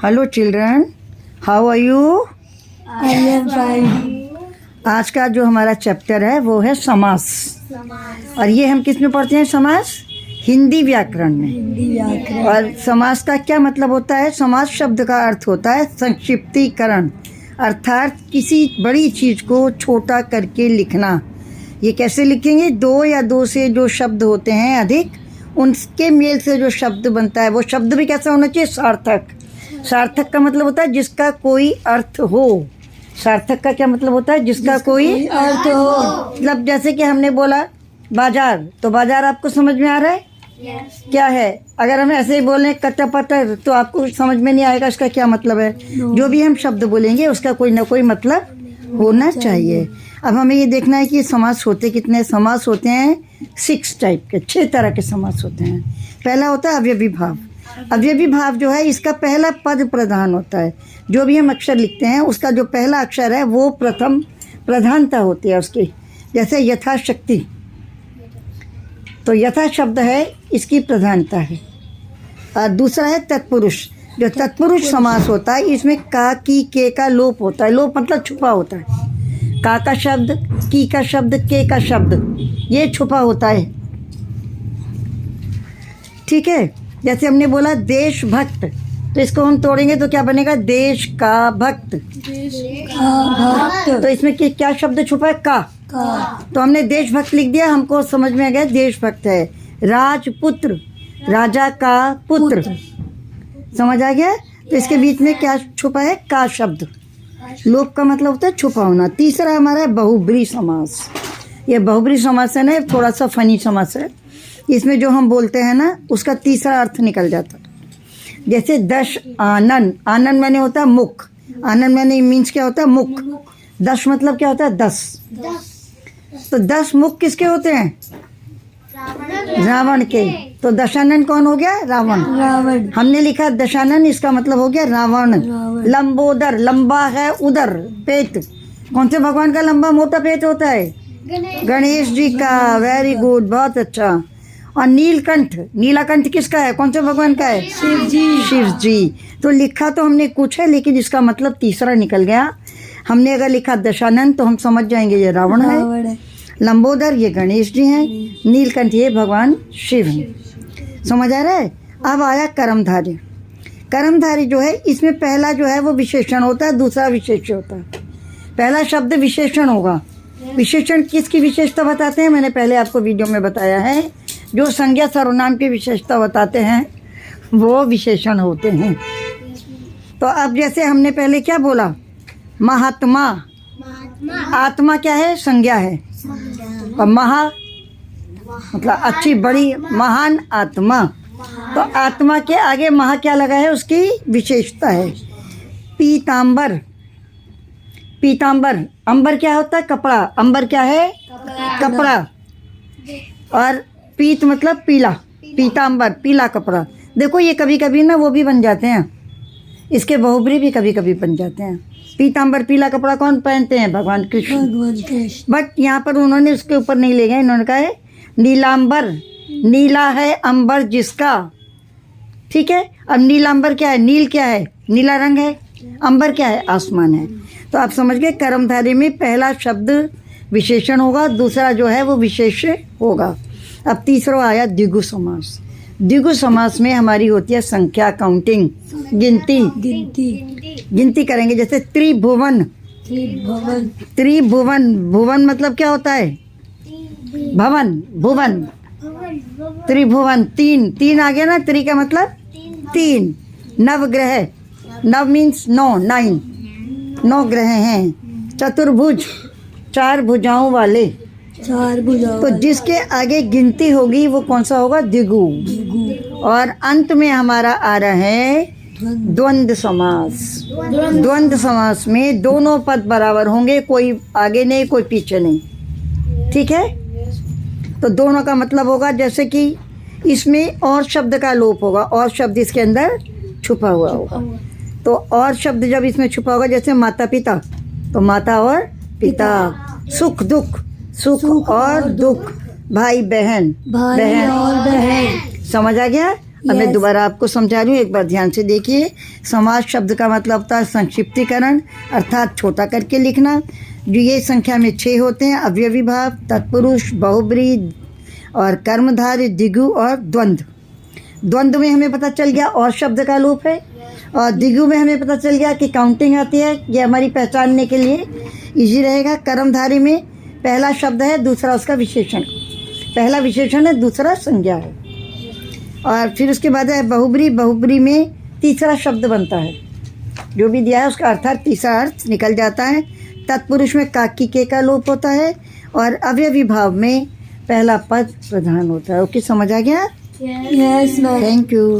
Hello children, how are you? I am fine. आज का जो हमारा चैप्टर है वो है समास। और ये हम किस में पढ़ते हैं? समास हिंदी व्याकरण में। हिंदी व्याकरण। और समास का क्या मतलब होता है? समास शब्द का अर्थ होता है संक्षिप्तीकरण, अर्थात किसी बड़ी चीज को छोटा करके लिखना। ये कैसे लिखेंगे? दो या दो से जो शब्द होते हैं अधिक, उनके मेल से जो शब्द बनता है वो शब्द भी कैसा होना चाहिए? सार्थक। सार्थक का मतलब होता है जिसका कोई अर्थ हो। सार्थक का क्या मतलब होता है? जिसका कोई अर्थ हो। मतलब जैसे कि हमने बोला बाजार, तो बाजार आपको समझ में आ रहा है क्या है? अगर हम ऐसे ही बोलें कटपटर तो आपको समझ में नहीं आएगा इसका क्या मतलब है। जो भी हम शब्द बोलेंगे उसका कोई ना कोई मतलब होना चाहिए। अब हमें ये देखना है कि समास होते कितने। समास होते हैं 6 टाइप के, 6 तरह के समास होते हैं। पहला होता है अवयवी भाव। अवयवी भाव जो है इसका पहला पद प्रधान होता है। जो भी हम अक्षर लिखते हैं उसका जो पहला अक्षर है वो प्रथम प्रधानता होती है उसकी। जैसे यथाशक्ति, तो यथा शब्द है इसकी प्रधानता है। और दूसरा है तत्पुरुष। जो तत्पुरुष समास होता है इसमें का, की, के का लोप होता है। लोप मतलब छुपा होता है। का का शब्द, की का शब्द, के का शब्द ये छुपा होता है। ठीक है। जैसे हमने बोला देशभक्त, तो इसको हम तोड़ेंगे तो क्या बनेगा? देश का भक्त। तो इसमें क्या शब्द छुपा है? का। तो हमने देशभक्त लिख दिया, हमको समझ में आ गया देशभक्त है। राजपुत्र, राजा का पुत्र, समझ आ गया? तो इसके बीच में क्या छुपा है? का शब्द। लोप का मतलब होता है छुपा होना। तीसरा हमारा है बहुब्री समास। ये बहुब्री समास है ना, थोड़ा सा फनी समास है। इसमें जो हम बोलते हैं ना उसका तीसरा अर्थ निकल जाता है। जैसे दश आनन, आनन माने होता है मुख। आनन माने मीन्स क्या होता है? मुख। दश मतलब क्या होता है? 10। तो 10 मुख किसके होते हैं? रावण के। तो दशानन कौन हो गया? रावण। रावण। हमने लिखा दशानन, इसका मतलब हो गया रावण। लंबोदर, लंबा है उदर, पेट। कौन से भगवान का लंबा मोटा पेट होता है? गणेश जी का। वेरी गुड, बहुत अच्छा। और नीलकंठ, नीलाकंठ किसका है? कौन से भगवान का है? शिव जी। शिव जी। तो लिखा तो हमने कुछ है लेकिन इसका मतलब तीसरा निकल गया। हमने अगर लिखा दशानन तो हम समझ जाएंगे ये रावण है। लंबोदर ये गणेश जी हैं। नीलकंठ ये भगवान शिव हैं। समझ आ रहा है? अब आया कर्मधारी। कर्मधारी जो है इसमें पहला जो है वो विशेषण होता है, दूसरा विशेष्य होता है। पहला शब्द विशेषण होगा। विशेषण किसकी विशेषता बताते हैं? मैंने पहले आपको वीडियो में बताया है। जो संज्ञा सर्वनाम की विशेषता बताते हैं वो विशेषण होते हैं। तो अब जैसे हमने पहले क्या बोला? महात्मा। आत्मा क्या है? संज्ञा है। और महा मतलब अच्छी बड़ी, महान आत्मा। तो आत्मा के आगे महा क्या लगा है? उसकी विशेषता है। पीतांबर, पीतांबर। अंबर क्या होता है? कपड़ा। अंबर क्या है? कपड़ा। और पीत मतलब पीला, पीतांबर पीला कपड़ा। देखो ये कभी कभी ना वो भी बन जाते हैं, इसके बहुब्री भी कभी कभी बन जाते हैं। पीतांबर पीला कपड़ा कौन पहनते हैं? भगवान कृष्ण। बट यहाँ पर उन्होंने उसके ऊपर नहीं ले गए, इन्होंने कहा है नीलांबर। नीला है अंबर जिसका। ठीक है। अब नीलांबर क्या है? नील क्या है? नीला रंग है। अंबर क्या है? आसमान है। तो आप समझ गए कर्मधारी में पहला शब्द विशेषण होगा, दूसरा जो है वो विशेष्य होगा। अब तीसरा आया द्विगु समास। द्विगु समास में हमारी होती है संख्या, काउंटिंग, गिनती। गिनती करेंगे। जैसे त्रिभुवन। त्रिभुवन, भुवन मतलब क्या होता है? भवन, भुवन। त्रिभुवन, तीन। तीन आ गया ना, त्रि का मतलब 3। नवग्रह, नव मीन्स 9, 9। 9 ग्रह हैं। चतुर्भुज, 4 भुजाओं वाले। 4 भुजाओं। तो जिसके आगे गिनती होगी वो कौन सा होगा? द्विगु। और अंत में हमारा आ रहा है द्वंद्व समास। द्वंद्व समास में दोनों पद बराबर होंगे, कोई आगे नहीं कोई पीछे नहीं। ठीक है। तो दोनों का मतलब होगा जैसे कि इसमें और शब्द का लोप होगा, और शब्द इसके अंदर छुपा हुआ होगा। तो और शब्द जब इसमें छुपा होगा, जैसे माता पिता, तो माता और पिता। सुख दुख, सुख और दुख। भाई बहन, भाई और बहन। समझ आ गया? अब मैं Yes. दोबारा आपको समझा रही हूँ, एक बार ध्यान से देखिए। समास शब्द का मतलब होता है संक्षिप्तीकरण, अर्थात छोटा करके लिखना। जो ये संख्या में 6 होते हैं: अवयवी भाव, तत्पुरुष, बहुब्रीहि और कर्मधारय, द्विगु और द्वंद्व। द्वंद्व में हमें पता चल गया और शब्द का लोप है, और द्विगु में हमें पता चल गया कि काउंटिंग आती है। ये हमारी पहचानने के लिए इजी रहेगा। कर्मधारय में पहला शब्द है, दूसरा उसका विशेषण। पहला विशेषण है, दूसरा संज्ञा है। और फिर उसके बाद है बहुब्रीहि। बहुब्रीहि में तीसरा शब्द बनता है, जो भी दिया है उसका अर्थात तीसरा अर्थ निकल जाता है। तत्पुरुष में काकी के का लोप होता है, और अवयवी भाव में पहला पद प्रधान होता है। ओके, समझ आ गया? Yes, ma'am. Thank you.